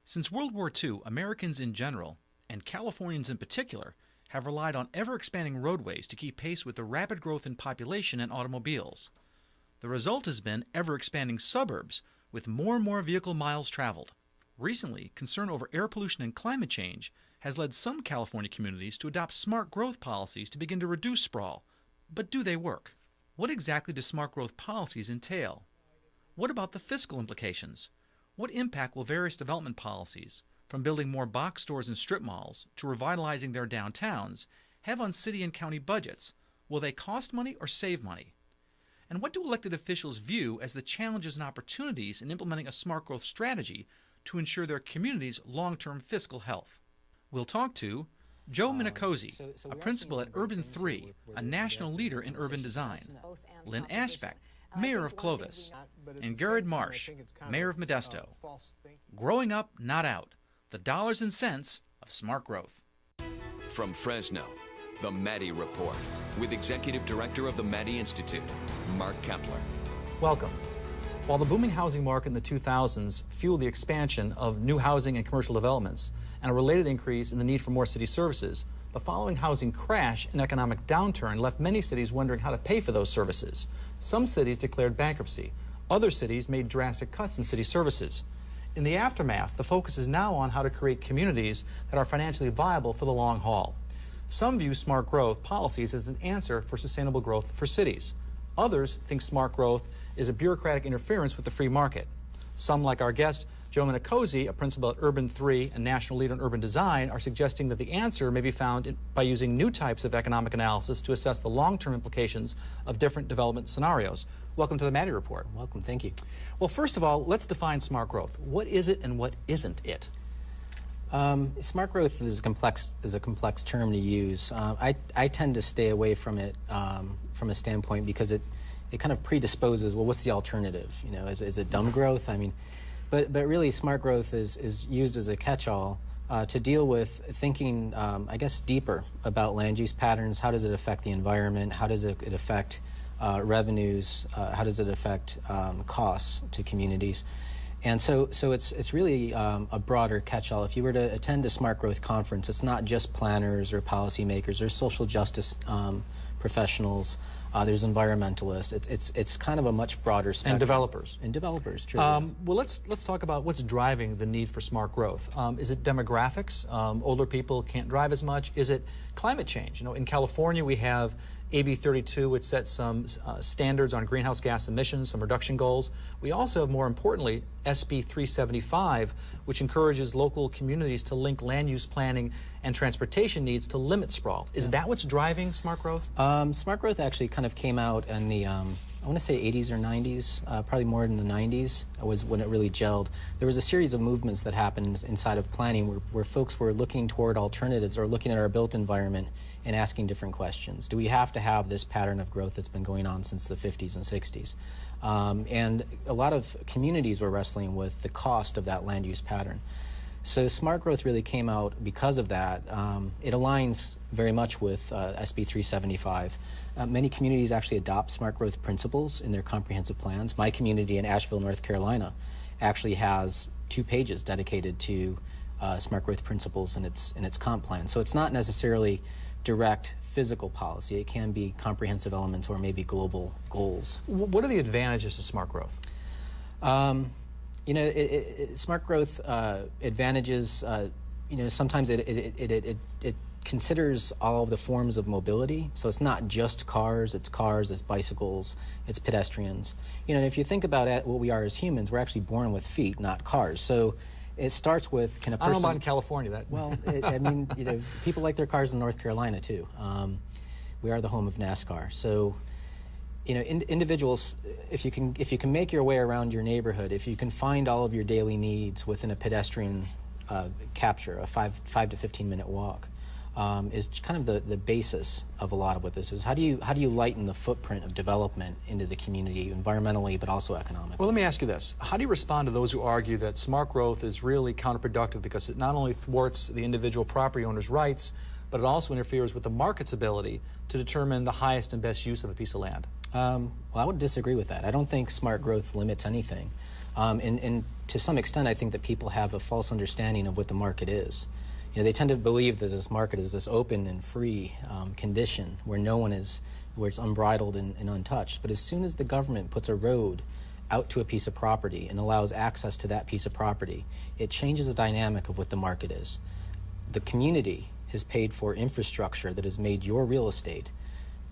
Since World War II, Americans in general, and Californians in particular, have relied on ever-expanding roadways to keep pace with the rapid growth in population and automobiles. The result has been ever-expanding suburbs with more and more vehicle miles traveled. Recently, concern over air pollution and climate change has led some California communities to adopt smart growth policies to begin to reduce sprawl. But do they work? What exactly do smart growth policies entail? What about the fiscal implications? What impact will various development policies, from building more box stores and strip malls to revitalizing their downtowns, have on city and county budgets? Will they cost money or save money? And what do elected officials view as the challenges and opportunities in implementing a smart growth strategy to ensure their community's long-term fiscal health? We'll talk to Joe Minicozzi, a principal at Urban 3, a national leader in urban design, Lynn Ashbeck, mayor of Clovis, and Garrett Marsh, mayor of Modesto. Growing up, not out. The dollars and cents of smart growth. From Fresno, the Maddy Report, with Executive Director of the Maddy Institute, Mark Kepler. Welcome. While the booming housing market in the 2000s fueled the expansion of new housing and commercial developments and a related increase in the need for more city services, the following housing crash and economic downturn left many cities wondering how to pay for those services. Some cities declared bankruptcy. Other cities made drastic cuts in city services. In the aftermath, the focus is now on how to create communities that are financially viable for the long haul. Some view smart growth policies as an answer for sustainable growth for cities. Others think smart growth is a bureaucratic interference with the free market. Some, like our guest, Joe Minicozzi, a principal at Urban 3 and national leader in urban design, are suggesting that the answer may be found by using new types of economic analysis to assess the long-term implications of different development scenarios. Welcome to the Maddy Report. Welcome, thank you. Well, first of all, let's define smart growth. What is it and what isn't it? Smart growth is a complex term to use. I tend to stay away from it from a standpoint because it kind of predisposes, well, what's the alternative? You know, is it dumb growth? I mean, but really smart growth is used as a catch-all to deal with thinking, I guess, deeper about land use patterns. How does it affect the environment? How does it affect revenues? How does it affect costs to communities? And so it's really a broader catch-all. If you were to attend a smart growth conference, it's not just planners or policymakers. There's social justice professionals. There's environmentalists. It's kind of a much broader spectrum. And developers. And developers, true. Well, let's talk about what's driving the need for smart growth. Is it demographics? Older people can't drive as much. Is it climate change? You know, in California we have AB 32, which sets some standards on greenhouse gas emissions, some reduction goals. We also have, more importantly, SB 375, which encourages local communities to link land use planning and transportation needs to limit sprawl. Is that what's driving smart growth? Smart growth actually kind of came out in the, I want to say 80s or 90s, probably more in the 90s was when it really gelled. There was a series of movements that happened inside of planning where folks were looking toward alternatives or looking at our built environment and asking different questions. Do we have to have this pattern of growth that's been going on since the 50s and 60s? And a lot of communities were wrestling with the cost of that land use pattern. So smart growth really came out because of that. It aligns very much with SB 375. Many communities actually adopt smart growth principles in their comprehensive plans. My community in Asheville, North Carolina, actually has 2 pages dedicated to smart growth principles in its comp plan. So it's not necessarily direct physical policy. It can be comprehensive elements or maybe global goals. What are the advantages to smart growth? You know, smart growth advantages, you know, sometimes it considers all of the forms of mobility. So it's not just cars, it's bicycles, it's pedestrians. You know, if you think about it, what we are as humans, we're actually born with feet, not cars. So it starts with, can a person... I don't know about in California. That. Well, I mean, you know, people like their cars in North Carolina too. We are the home of NASCAR. So, you know, individuals, if you can make your way around your neighborhood, if you can find all of your daily needs within a pedestrian capture, a 5 to 15-minute walk, is kind of the basis of a lot of what this is. How do you lighten the footprint of development into the community, environmentally, but also economically? Well, let me ask you this. How do you respond to those who argue that smart growth is really counterproductive because it not only thwarts the individual property owner's rights, but it also interferes with the market's ability to determine the highest and best use of a piece of land? Well, I would disagree with that. I don't think smart growth limits anything. And to some extent, I think that people have a false understanding of what the market is. You know, they tend to believe that this market is this open and free condition where no one is, where it's unbridled and untouched. But as soon as the government puts a road out to a piece of property and allows access to that piece of property, it changes the dynamic of what the market is. The community has paid for infrastructure that has made your real estate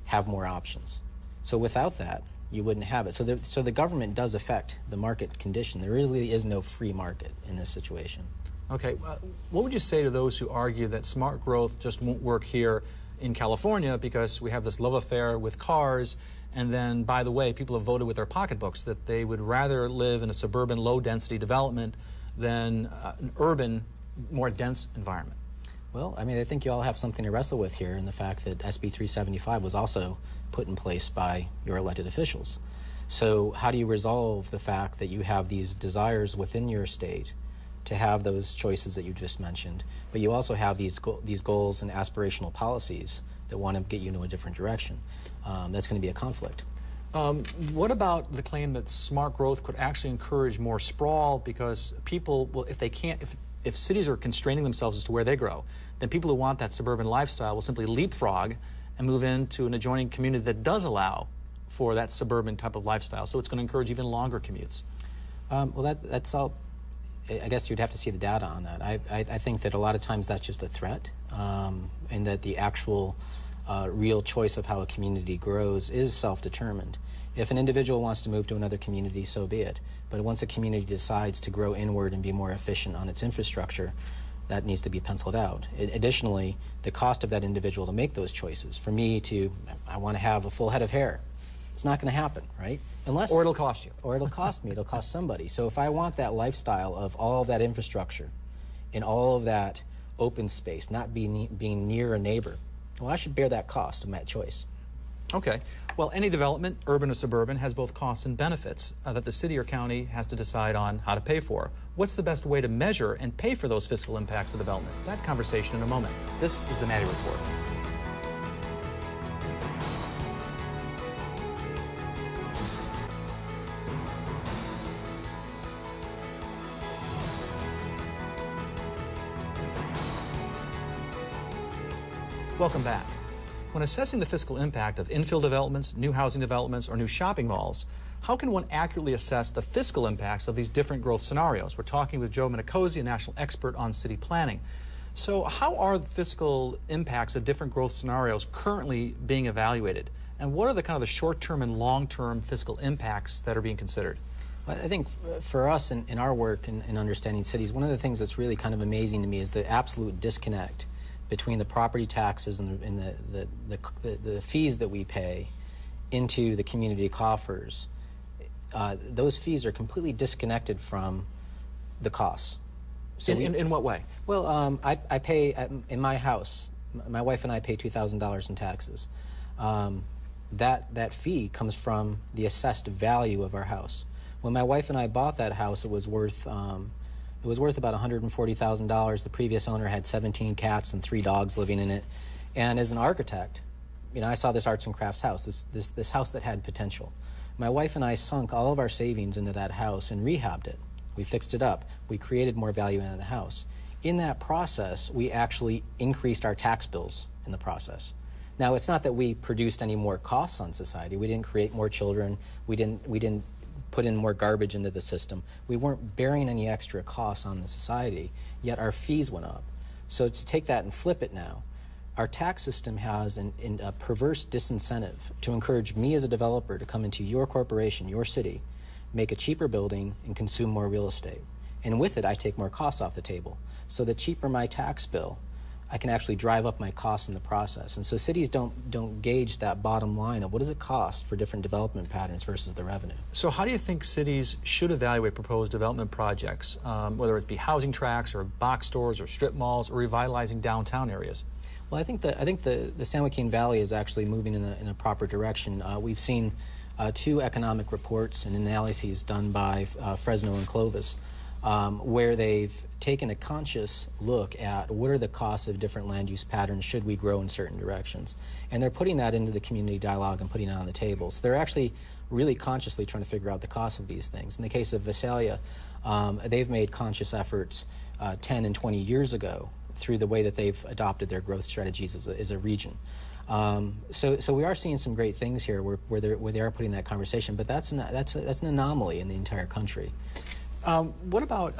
have more options. So without that, you wouldn't have it. So the government does affect the market condition. There really is no free market in this situation. Okay, what would you say to those who argue that smart growth just won't work here in California because we have this love affair with cars, and then, by the way, people have voted with their pocketbooks that they would rather live in a suburban low-density development than an urban, more dense environment? Well, I mean, I think you all have something to wrestle with here in the fact that SB 375 was also put in place by your elected officials. So how do you resolve the fact that you have these desires within your state to have those choices that you just mentioned, but you also have these goals and aspirational policies that want to get you in a different direction? That's going to be a conflict. What about the claim that smart growth could actually encourage more sprawl because people, well, if cities are constraining themselves as to where they grow, then people who want that suburban lifestyle will simply leapfrog and move into an adjoining community that does allow for that suburban type of lifestyle. So it's going to encourage even longer commutes. Well, that's all. I guess you'd have to see the data on that. I think that a lot of times that's just a threat, and that the actual real choice of how a community grows is self-determined. If an individual wants to move to another community, so be it. But once a community decides to grow inward and be more efficient on its infrastructure, that needs to be penciled out. Additionally, the cost of that individual to make those choices. For me I want to have a full head of hair. It's not going to happen, right? Or it'll cost you. Or it'll cost me. It'll cost somebody. So if I want that lifestyle of all of that infrastructure and all of that open space, not being near a neighbor, well, I should bear that cost of that choice. Okay. Well, any development, urban or suburban, has both costs and benefits that the city or county has to decide on how to pay for. What's the best way to measure and pay for those fiscal impacts of development? That conversation in a moment. This is the Maddy Report. Welcome back. When assessing the fiscal impact of infill developments, new housing developments, or new shopping malls, how can one accurately assess the fiscal impacts of these different growth scenarios? We're talking with Joe Minicozzi, a national expert on city planning. So how are the fiscal impacts of different growth scenarios currently being evaluated? And what are the kind of the short-term and long-term fiscal impacts that are being considered? I think for us in our work in understanding cities, one of the things that's really kind of amazing to me is the absolute disconnect between the property taxes and the fees that we pay into the community coffers. Those fees are completely disconnected from the costs. So in what way? Well, I pay, in my house, my wife and I pay $2,000 in taxes. That fee comes from the assessed value of our house. When my wife and I bought that house, it was worth about $140,000. The previous owner had 17 cats and 3 dogs living in it. And as an architect, you know, I saw this arts and crafts house, this house that had potential. My wife and I sunk all of our savings into that house and rehabbed it. We fixed it up. We created more value into the house. In that process, we actually increased our tax bills in the process. Now, it's not that we produced any more costs on society. We didn't create more children. We didn't put in more garbage into the system. We weren't bearing any extra costs on the society, yet our fees went up. So to take that and flip it now, our tax system has a perverse disincentive to encourage me as a developer to come into your corporation, your city, make a cheaper building, and consume more real estate. And with it, I take more costs off the table. So the cheaper my tax bill, I can actually drive up my costs in the process. And so cities don't gauge that bottom line of what does it cost for different development patterns versus the revenue. So how do you think cities should evaluate proposed development projects, whether it be housing tracts or box stores or strip malls or revitalizing downtown areas? Well, I think the San Joaquin Valley is actually moving in a proper direction. We've seen 2 economic reports and analyses done by Fresno and Clovis where they've taken a conscious look at what are the costs of different land use patterns should we grow in certain directions. And they're putting that into the community dialogue and putting it on the table. So they're actually really consciously trying to figure out the cost of these things. In the case of Visalia, they've made conscious efforts 10 and 20 years ago through the way that they've adopted their growth strategies as a region. So we are seeing some great things here where they are putting that conversation, but that's an anomaly in the entire country. What about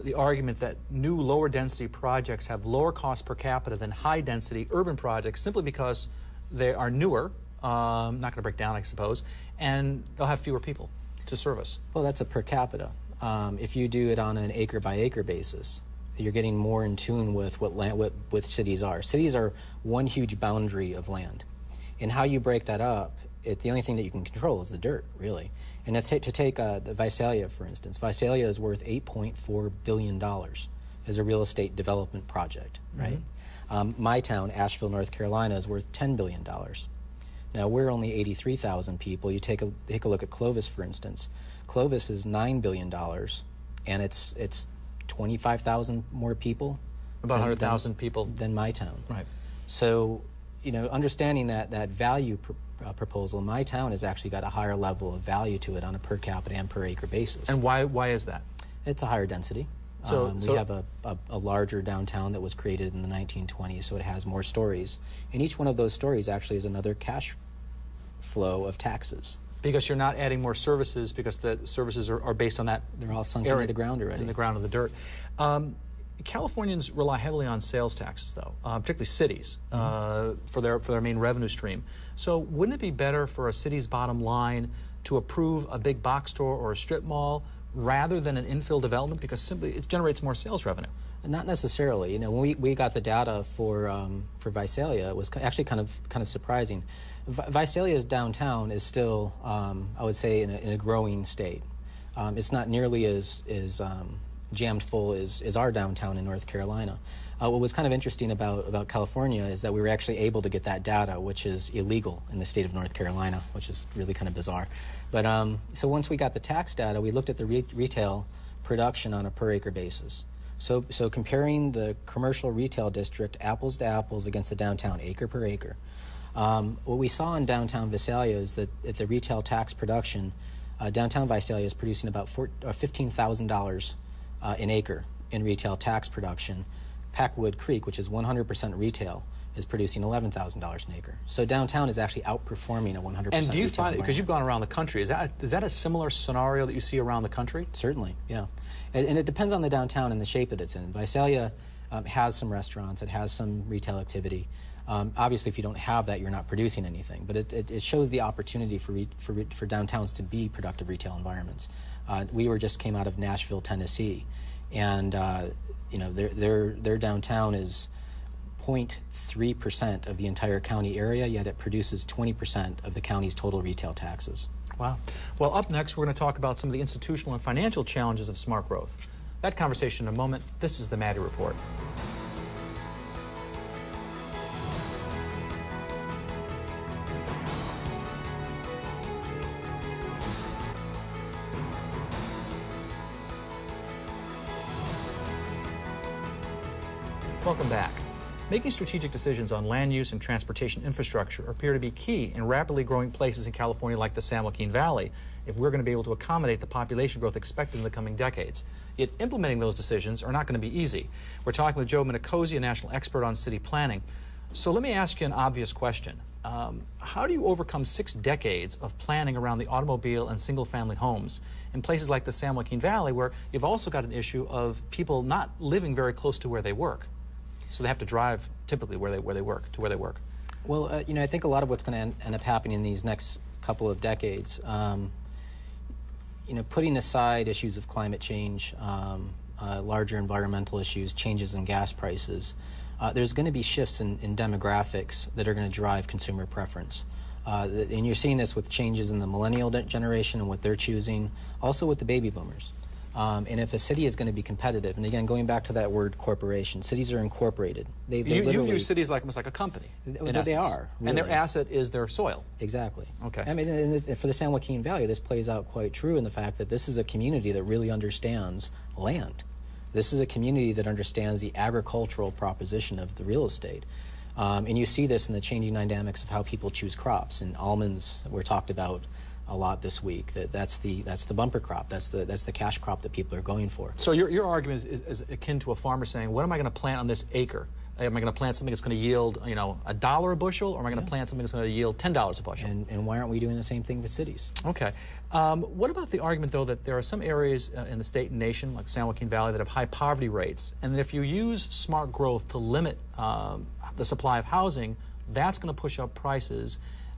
the argument that new lower density projects have lower cost per capita than high density urban projects simply because they are newer, not going to break down I suppose, and they'll have fewer people to service? Well, that's a per capita. If you do it on an acre by acre basis, you're getting more in tune with what cities are. Cities are one huge boundary of land. And how you break that up, the only thing that you can control is the dirt, really. And to take Visalia, for instance, Visalia is worth $8.4 billion as a real estate development project, right? My town, Asheville, North Carolina, is worth $10 billion. Now, we're only 83,000 people. You take a look at Clovis, for instance. Clovis is $9 billion, and it's 25,000 more people. About 100,000 people. Than my town. Right. So, understanding that value proposal, my town has actually got a higher level of value to it on a per capita and per acre basis. And why is that? It's a higher density. We have a larger downtown that was created in the 1920s, so it has more stories. And each one of those stories actually is another cash flow of taxes. Because you're not adding more services, because the services are based on that. They're all sunk into the ground already. In the ground of the dirt. Californians rely heavily on sales taxes, though, particularly cities, for their main revenue stream. So wouldn't it be better for a city's bottom line to approve a big box store or a strip mall rather than an infill development, because simply it generates more sales revenue? Not necessarily. When we got the data for Visalia, it was actually kind of surprising. Visalia's downtown is still, I would say, in a growing state. It's not nearly as jammed full as our downtown in North Carolina. What was kind of interesting about California is that we were actually able to get that data, which is illegal in the state of North Carolina, which is really kind of bizarre. But so once we got the tax data, we looked at the retail production on a per acre basis. So comparing the commercial retail district apples to apples against the downtown acre per acre. What we saw in downtown Visalia is that at the retail tax production, downtown Visalia is producing about $15,000 an acre in retail tax production. Packwood Creek, which is 100% retail, is producing $11,000 an acre. So downtown is actually outperforming a 100% And do you retail find, because you've gone around the country, is that a similar scenario that you see around the country? Certainly, yeah. And it depends on the downtown and the shape that it's in. Visalia has some restaurants, it has some retail activity. Obviously, if you don't have that, you're not producing anything. But it shows the opportunity for downtowns to be productive retail environments. We just came out of Nashville, Tennessee, and their downtown is 0.3% of the entire county area, yet it produces 20% of the county's total retail taxes. Wow. Well, up next, we're going to talk about some of the institutional and financial challenges of smart growth. That conversation in a moment. This is the Maddy Report. Welcome back. Making strategic decisions on land use and transportation infrastructure appear to be key in rapidly growing places in California like the San Joaquin Valley if we're going to be able to accommodate the population growth expected in the coming decades. Yet implementing those decisions are not going to be easy. We're talking with Joe Minicozzi, a national expert on city planning. So let me ask you an obvious question. How do you overcome 6 decades of planning around the automobile and single-family homes in places like the San Joaquin Valley, where you've also got an issue of people not living very close to where they work? So they have to drive typically where they work. Well, I think a lot of what's going to end up happening in these next couple of decades, putting aside issues of climate change, larger environmental issues, changes in gas prices, there's going to be shifts in demographics that are going to drive consumer preference. And you're seeing this with changes in the millennial generation and what they're choosing, also with the baby boomers. And if a city is going to be competitive, and again, going back to that word corporation, cities are incorporated. They literally, you view cities like almost like a company. They are, really. And their asset is their soil. Exactly. Okay. I mean, and for the San Joaquin Valley, this plays out quite true in the fact that this is a community that really understands land. This is a community that understands the agricultural proposition of the real estate. And you see this in the changing dynamics of how people choose crops. And almonds were talked about a lot this week. That's the bumper crop. That's the cash crop that people are going for. So your argument is akin to a farmer saying, what am I going to plant on this acre? Am I going to plant something that's going to yield, $1 a bushel, or am I going to plant something that's going to yield $10 a bushel? And why aren't we doing the same thing with cities? Okay. What about the argument, though, that there are some areas in the state and nation, like San Joaquin Valley, that have high poverty rates, and that if you use smart growth to limit the supply of housing, that's going to push up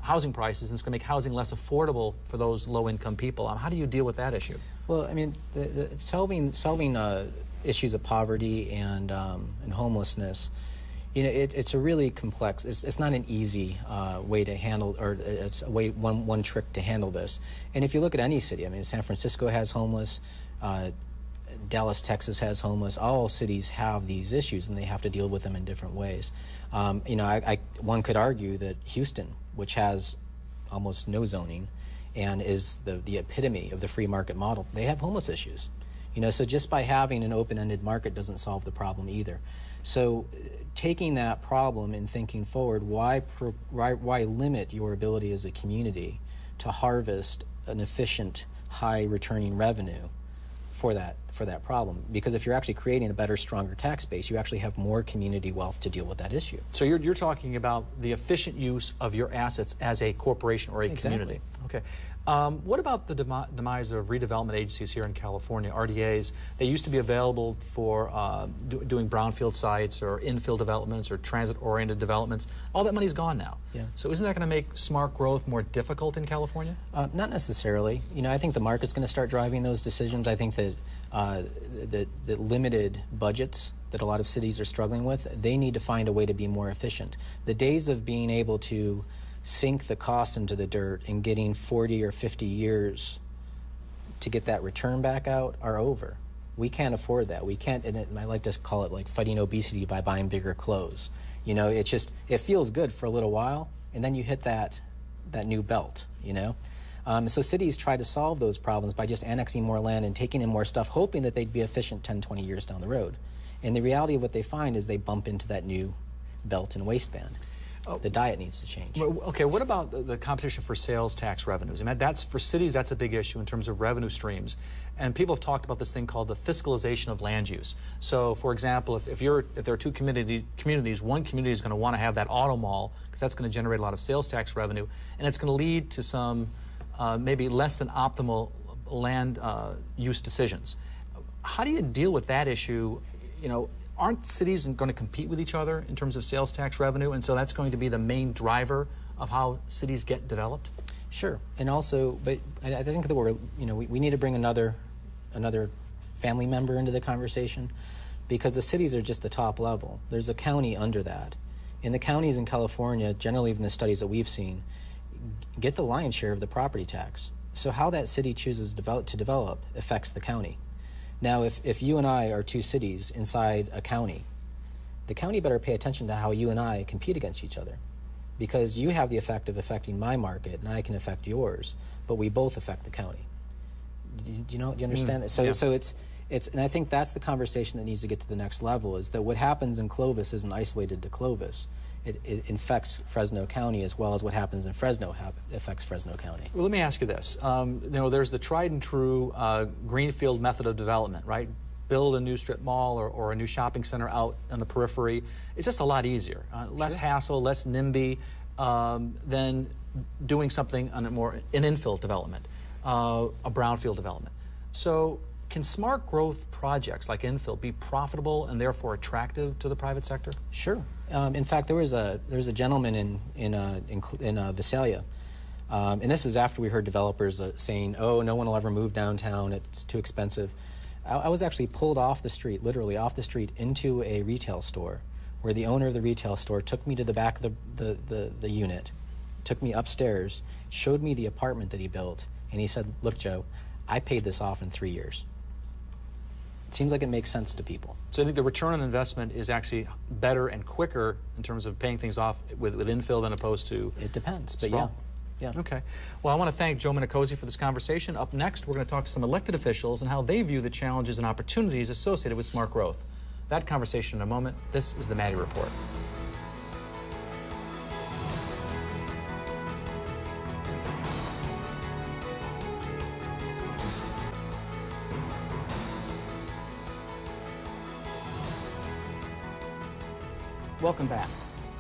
housing prices, and it's going to make housing less affordable for those low-income people. How do you deal with that issue? Well, I mean, solving issues of poverty and homelessness, it's a really complex. It's not an easy way to handle, or it's a way one trick to handle this. And if you look at any city, I mean, San Francisco has homeless. Dallas, Texas has homeless. All cities have these issues, and they have to deal with them in different ways. One could argue that Houston, which has almost no zoning and is the epitome of the free market model, they have homeless issues. So just by having an open-ended market doesn't solve the problem either. So taking that problem and thinking forward, why limit your ability as a community to harvest an efficient, high-returning revenue for that problem? Because if you're actually creating a better, stronger tax base, you actually have more community wealth to deal with that issue. So you're talking about the efficient use of your assets as a corporation or a community. Okay. What about the demise of redevelopment agencies here in California, RDAs? They used to be available for doing brownfield sites or infill developments or transit-oriented developments. All that money's gone now. Yeah. So isn't that going to make smart growth more difficult in California? Not necessarily. I think the market's going to start driving those decisions. I think that the limited budgets that a lot of cities are struggling with, they need to find a way to be more efficient. The days of being able to sink the costs into the dirt and getting 40 or 50 years to get that return back out are over. We can't afford that. We can't, and I like to call it like fighting obesity by buying bigger clothes. It feels good for a little while, and then you hit that new belt, So cities try to solve those problems by just annexing more land and taking in more stuff, hoping that they'd be efficient 10, 20 years down the road. And the reality of what they find is they bump into that new belt and waistband. The diet needs to change. Okay, what about the competition for sales tax revenues? I mean, for cities, that's a big issue in terms of revenue streams. And people have talked about this thing called the fiscalization of land use. So, for example, if there are two communities, one community is going to want to have that auto mall because that's going to generate a lot of sales tax revenue, and it's going to lead to some maybe less than optimal land use decisions. How do you deal with that issue? Aren't cities going to compete with each other in terms of sales tax revenue, and so that's going to be the main driver of how cities get developed? Sure, and also, but I think that we need to bring another family member into the conversation, because the cities are just the top level. There's a county under that, and the counties in California, generally in the studies that we've seen, get the lion's share of the property tax. So how that city chooses to develop affects the county. Now, if you and I are two cities inside a county, the county better pay attention to how you and I compete against each other, because you have the effect of affecting my market, and I can affect yours, but we both affect the county. Do you understand that? So, yeah. So it's, and I think that's the conversation that needs to get to the next level, is that what happens in Clovis isn't isolated to Clovis. It infects Fresno County, as well as what happens in Fresno affects Fresno County. Well, let me ask you this. There's the tried and true greenfield method of development, right? Build a new strip mall or a new shopping center out on the periphery. It's just a lot easier. Less hassle, less NIMBY than doing something on an infill development, a brownfield development. So can smart growth projects like infill be profitable and therefore attractive to the private sector? Sure. In fact, there was a gentleman in Visalia, and this is after we heard developers saying, "Oh, no one will ever move downtown; it's too expensive." I was actually pulled off the street, literally off the street, into a retail store, where the owner of the retail store took me to the back of the unit, took me upstairs, showed me the apartment that he built, and he said, "Look, Joe, I paid this off in 3 years." seems like it makes sense to people. So I think the return on investment is actually better and quicker in terms of paying things off with infill than opposed to... It depends, but Sprawl. yeah. Okay. Well, I want to thank Joe Minicozzi for this conversation. Up next, we're going to talk to some elected officials and how they view the challenges and opportunities associated with smart growth. That conversation in a moment. This is the Maddy Report. Welcome back.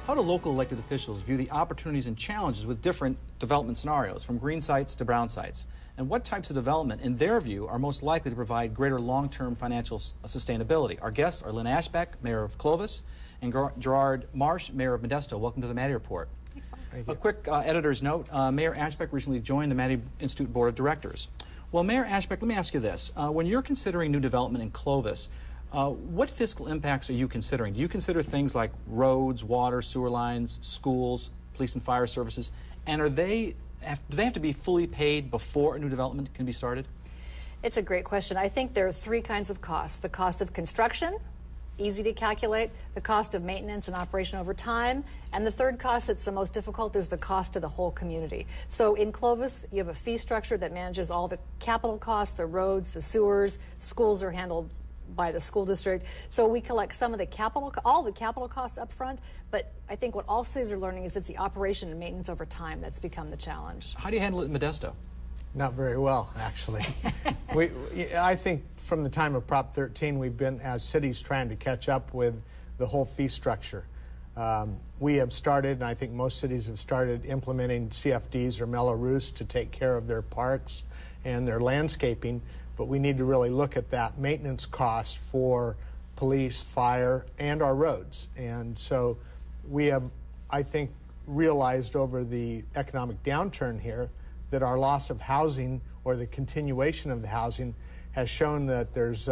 How do local elected officials view the opportunities and challenges with different development scenarios, from green sites to brown sites? And what types of development, in their view, are most likely to provide greater long-term financial sustainability? Our guests are Lynn Ashbeck, Mayor of Clovis, and Gerard Marsh, Mayor of Modesto. Welcome to the Maddy Report. Thanks, A quick editor's note. Mayor Ashbeck recently joined the Maddy Institute Board of Directors. Well, Mayor Ashbeck, let me ask you this. When you're considering new development in Clovis, what fiscal impacts are you considering? Do you consider things like roads, water, sewer lines, schools, police and fire services, and do they have to be fully paid before a new development can be started? It's a great question. I think there are three kinds of costs. The cost of construction, easy to calculate, the cost of maintenance and operation over time, and the third cost that's the most difficult is the cost to the whole community. So in Clovis, you have a fee structure that manages all the capital costs, the roads, the sewers, schools are handled by the school district. So we collect some of the capital, all the capital costs up front, but I think what all cities are learning is it's the operation and maintenance over time that's become the challenge. How do you handle it in Modesto? Not very well, actually. I think from the time of Prop 13, we've been, as cities, trying to catch up with the whole fee structure. We have started, and I think most cities have started, implementing CFDs or Mello-Roos to take care of their parks and their landscaping, but we need to really look at that maintenance cost for police, fire, and our roads. And so we have, I think, realized over the economic downturn here that our loss of housing or the continuation of the housing has shown that there's,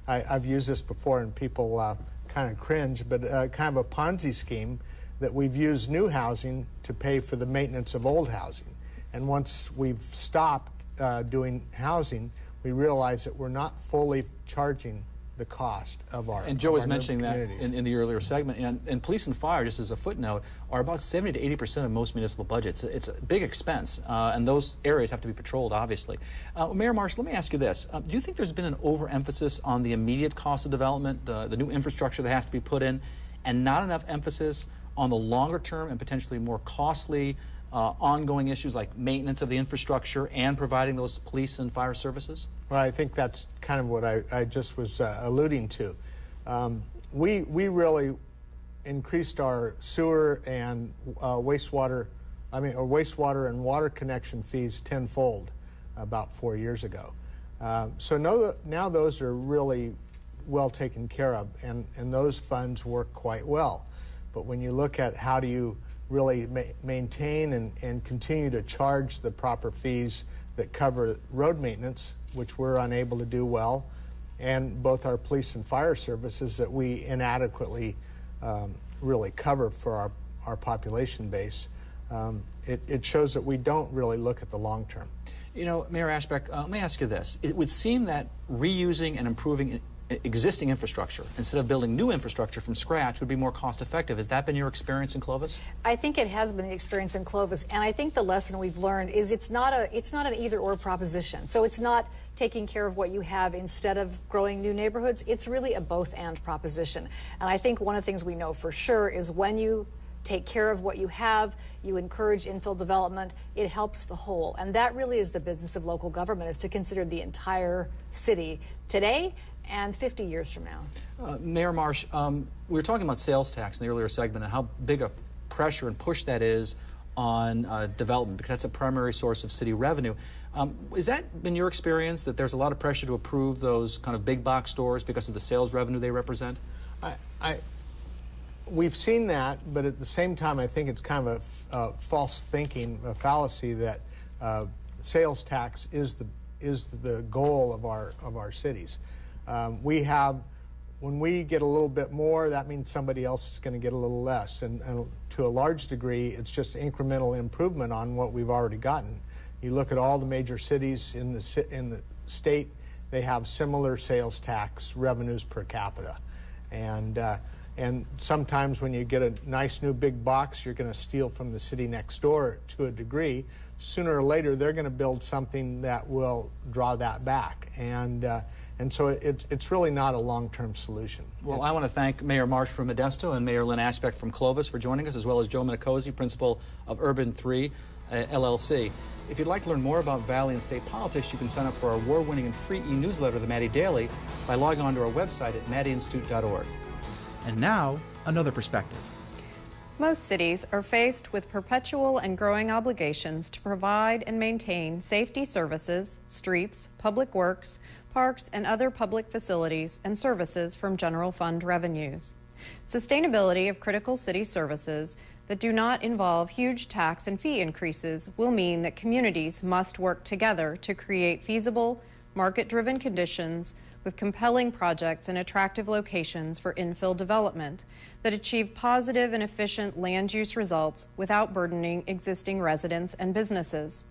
I've used this before and people kind of cringe, but kind of a Ponzi scheme that we've used new housing to pay for the maintenance of old housing. And once we've stopped doing housing, we realize that we're not fully charging the cost of our And Joe was new mentioning that communities. in the earlier segment. And police and fire, just as a footnote, are about 70 to 80% of most municipal budgets. It's a big expense, and those areas have to be patrolled, obviously. Mayor Marsh, let me ask you this. Do you think there's been an overemphasis on the immediate cost of development, the new infrastructure that has to be put in, and not enough emphasis on the longer term and potentially more costly ongoing issues like maintenance of the infrastructure and providing those police and fire services? Well, I think that's kind of what I just was alluding to. We really increased our sewer and wastewater and water connection fees tenfold about 4 years ago. So now those are really well taken care of, and those funds work quite well. But when you look at how do you really maintain and continue to charge the proper fees that cover road maintenance, which we're unable to do well, and both our police and fire services that we inadequately really cover for our population base, it shows that we don't really look at the long term. You know, Mayor Ashbeck, let me ask you this. It would seem that reusing and improving existing infrastructure instead of building new infrastructure from scratch would be more cost effective. Has that been your experience in Clovis? I think it has been the experience in Clovis, and I think the lesson we've learned is it's not an either-or proposition. So it's not taking care of what you have instead of growing new neighborhoods. It's really a both-and proposition. And I think one of the things we know for sure is when you take care of what you have, you encourage infill development, it helps the whole. And that really is the business of local government, is to consider the entire city today and 50 years from now. Mayor Marsh, we were talking about sales tax in the earlier segment and how big a pressure and push that is on development, because that's a primary source of city revenue. Has that been your experience, that there's a lot of pressure to approve those kind of big box stores because of the sales revenue they represent? We've seen that, but at the same time, I think it's kind of a false thinking, a fallacy that sales tax is the goal of our cities. When we get a little bit more, that means somebody else is going to get a little less, and to a large degree, it's just incremental improvement on what we've already gotten. You look at all the major cities in the state, they have similar sales tax revenues per capita. And sometimes when you get a nice new big box, you're going to steal from the city next door to a degree. Sooner or later, they're going to build something that will draw that back. And so it's really not a long-term solution. Well, I want to thank Mayor Marsh from Modesto and Mayor Lynn Ashbeck from Clovis for joining us, as well as Joe Minicozzi, principal of Urban 3 LLC. If you'd like to learn more about Valley and state politics, you can sign up for our award-winning and free e-newsletter, The Maddy Daily, by logging on to our website at maddyinstitute.org. And now, another perspective. Most cities are faced with perpetual and growing obligations to provide and maintain safety services, streets, public works, parks, and other public facilities and services from general fund revenues. Sustainability of critical city services that do not involve huge tax and fee increases will mean that communities must work together to create feasible, market-driven conditions with compelling projects and attractive locations for infill development that achieve positive and efficient land use results without burdening existing residents and businesses.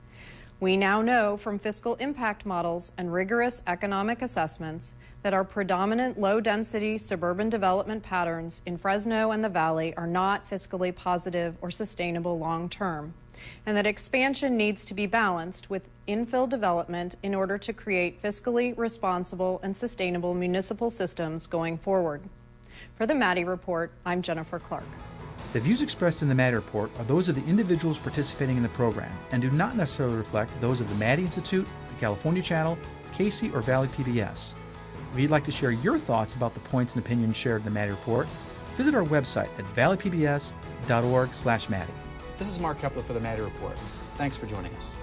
We now know from fiscal impact models and rigorous economic assessments that our predominant low-density suburban development patterns in Fresno and the Valley are not fiscally positive or sustainable long-term, and that expansion needs to be balanced with infill development in order to create fiscally responsible and sustainable municipal systems going forward. For the Maddy Report, I'm Jennifer Clark. The views expressed in the Maddy Report are those of the individuals participating in the program and do not necessarily reflect those of the Maddy Institute, the California Channel, Casey, or Valley PBS. If you'd like to share your thoughts about the points and opinions shared in the Maddy Report, visit our website at valleypbs.org/Maddy. This is Mark Kepler for the Maddy Report. Thanks for joining us.